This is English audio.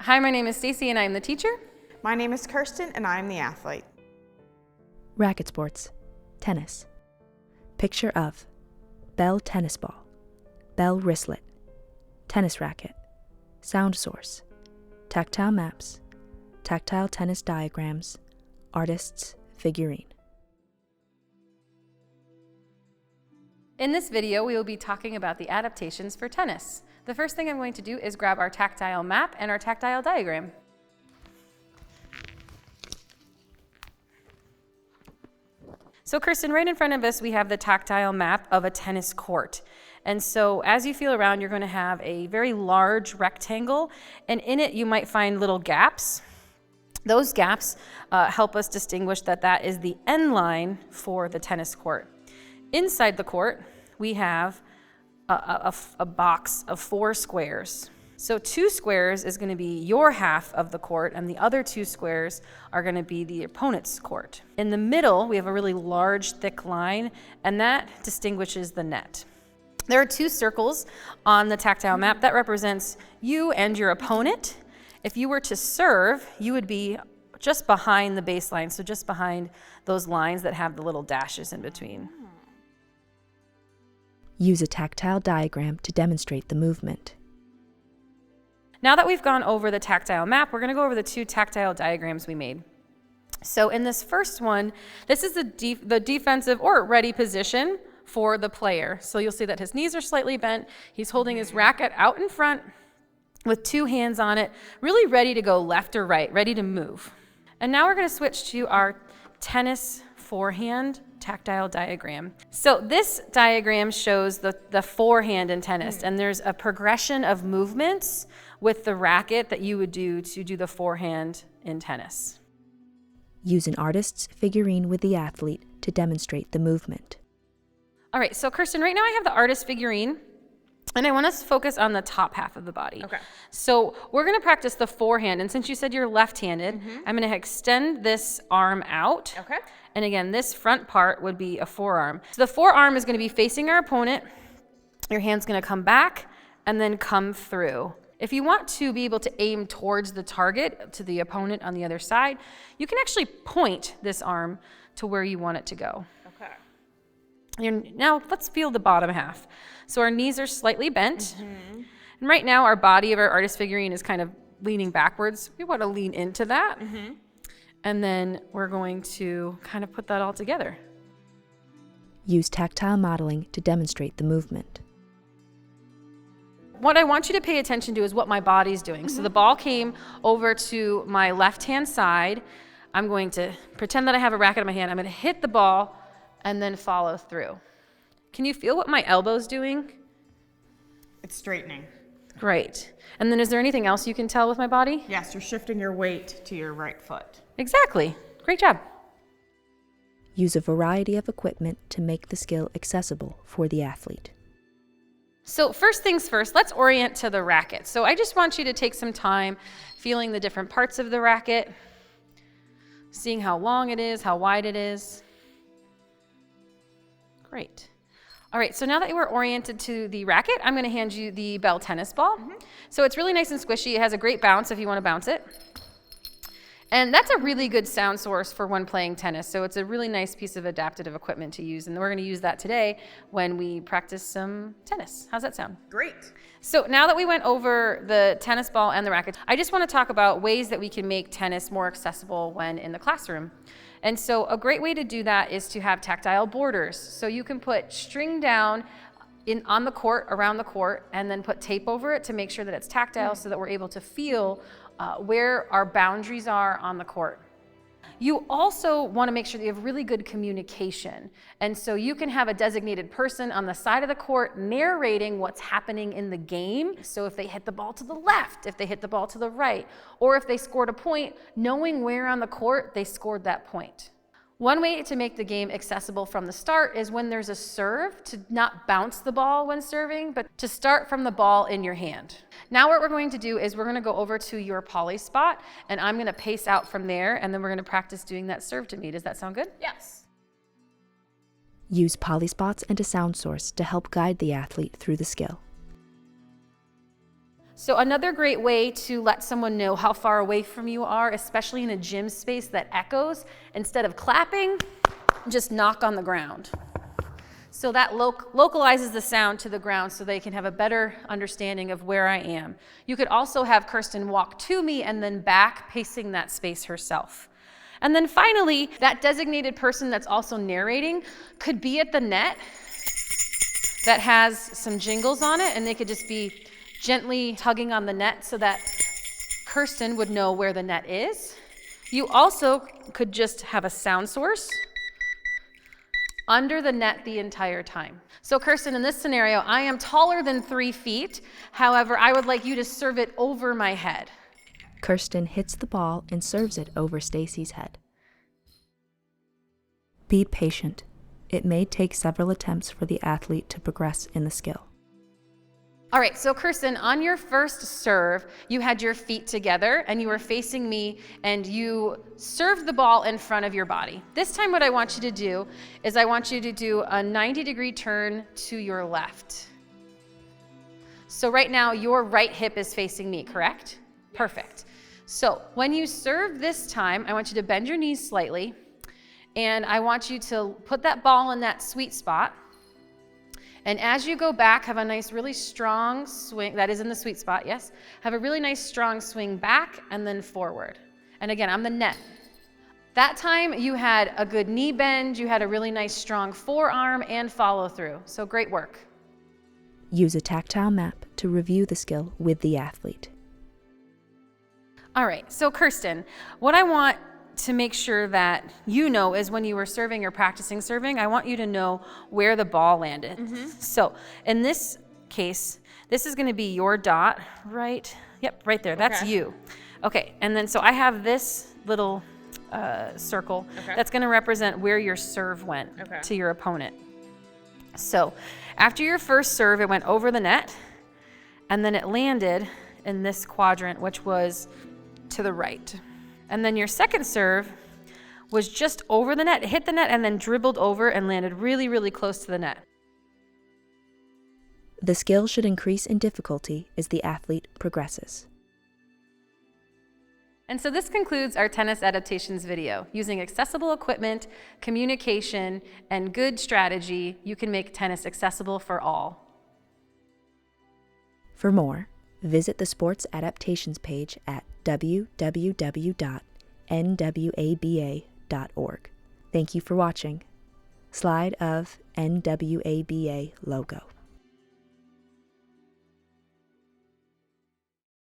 Hi, my name is Stacy and I'm the teacher. My name is Kirsten and I'm the athlete. Racket sports. Tennis. Picture of bell tennis ball, bell wristlet, tennis racket, sound source, tactile maps, tactile tennis diagrams, artist's figurine. In this video, we will be talking about the adaptations for tennis. The first thing I'm going to do is grab our tactile map and our tactile diagram. So Kirsten, right in front of us, we have the tactile map of a tennis court. And so as you feel around, you're going to have a very large rectangle, and in it you might find little gaps. Those gaps help us distinguish that that is the end line for the tennis court. Inside the court, we have a box of 4 squares. So 2 squares is going to be your half of the court, and the other 2 squares are going to be the opponent's court. In the middle, we have a really large, thick line, and that distinguishes the net. There are 2 circles on the tactile map that represents you and your opponent. If you were to serve, you would be just behind the baseline, so just behind those lines that have the little dashes in between. Use a tactile diagram to demonstrate the movement. Now that we've gone over the tactile map, we're going to go over the 2 tactile diagrams we made. So in this first one, this is the defensive or ready position for the player. So you'll see that his knees are slightly bent. He's holding his racket out in front with 2 hands on it, really ready to go left or right, ready to move. And now we're going to switch to our tennis forehand tactile diagram. So this diagram shows the forehand in tennis, and there's a progression of movements with the racket that you would do to do the forehand in tennis. Use an artist's figurine with the athlete to demonstrate the movement. All right, so Kirsten, right now I have the artist figurine, and I want us to focus on the top half of the body. Okay. So we're going to practice the forehand, and since you said you're left-handed, I'm going to extend this arm out. Okay. And again, this front part would be a forearm. So the forearm is going to be facing our opponent. Your hand's going to come back and then come through. If you want to be able to aim towards the target, to the opponent on the other side, you can actually point this arm to where you want it to go. Okay. Now let's feel the bottom half. So our knees are slightly bent. And right now our body of our artist figurine is kind of leaning backwards. We want to lean into that. And then we're going to kind of put that all together. Use tactile modeling to demonstrate the movement. What I want you to pay attention to is what my body's doing. So the ball came over to my left-hand side. I'm going to pretend that I have a racket in my hand. I'm going to hit the ball and then follow through. Can you feel what my elbow's doing? It's straightening. Great. And then is there anything else you can tell with my body? Yes, you're shifting your weight to your right foot. Exactly. Great job. Use a variety of equipment to make the skill accessible for the athlete. So first things first, let's orient to the racket. So I just want you to take some time feeling the different parts of the racket, seeing how long it is, how wide it is. Great. All right, so now that we're oriented to the racket, I'm going to hand you the bell tennis ball. So it's really nice and squishy. It has a great bounce if you want to bounce it. And that's a really good sound source for when playing tennis. So it's a really nice piece of adaptive equipment to use. And we're going to use that today when we practice some tennis. How's that sound? Great. So now that we went over the tennis ball and the racket, I just want to talk about ways that we can make tennis more accessible when in the classroom. And so a great way to do that is to have tactile borders. So you can put string down on the court, around the court, and then put tape over it to make sure that it's tactile so that we're able to feel where our boundaries are on the court. You also want to make sure that you have really good communication. And so you can have a designated person on the side of the court narrating what's happening in the game. So if they hit the ball to the left, if they hit the ball to the right, or if they scored a point, knowing where on the court they scored that point. One way to make the game accessible from the start is when there's a serve, to not bounce the ball when serving, but to start from the ball in your hand. Now what we're going to do is we're going to go over to your poly spot, and I'm going to pace out from there, and then we're going to practice doing that serve to me. Does that sound good? Yes. Use poly spots and a sound source to help guide the athlete through the skill. So another great way to let someone know how far away from you are, especially in a gym space that echoes, instead of clapping, just knock on the ground. So that localizes the sound to the ground so they can have a better understanding of where I am. You could also have Kirsten walk to me and then back, pacing that space herself. And then finally, that designated person that's also narrating could be at the net that has some jingles on it, and they could just be gently tugging on the net so that Kirsten would know where the net is. You also could just have a sound source under the net the entire time. So Kirsten, in this scenario, I am taller than 3 feet. However, I would like you to serve it over my head. Kirsten hits the ball and serves it over Stacy's head. Be patient. It may take several attempts for the athlete to progress in the skill. All right, so Kirsten, on your first serve, you had your feet together and you were facing me and you served the ball in front of your body. This time what I want you to do is I want you to do a 90-degree turn to your left. So right now your right hip is facing me, correct? Perfect. So when you serve this time, I want you to bend your knees slightly and I want you to put that ball in that sweet spot. And as you go back, have a nice, really strong swing. That is in the sweet spot, yes. Have a really nice, strong swing back and then forward. And again, I'm the net. That time you had a good knee bend, you had a really nice, strong forearm and follow through. So great work. Use a tactile map to review the skill with the athlete. All right, so Kirsten, what I want to make sure that you know is when you were serving or practicing serving, I want you to know where the ball landed. So in this case, this is going to be your dot, right? Yep, right there. That's you. Okay, and then so I have this little circle that's going to represent where your serve went to your opponent. So after your first serve, it went over the net, and then it landed in this quadrant, which was to the right. And then your second serve was just over the net. It hit the net and then dribbled over and landed really, really close to the net. The skill should increase in difficulty as the athlete progresses. And so this concludes our tennis adaptations video. Using accessible equipment, communication, and good strategy, you can make tennis accessible for all. For more, visit the Sports Adaptations page at www.nwaba.org. Thank you for watching. Slide of NWABA logo.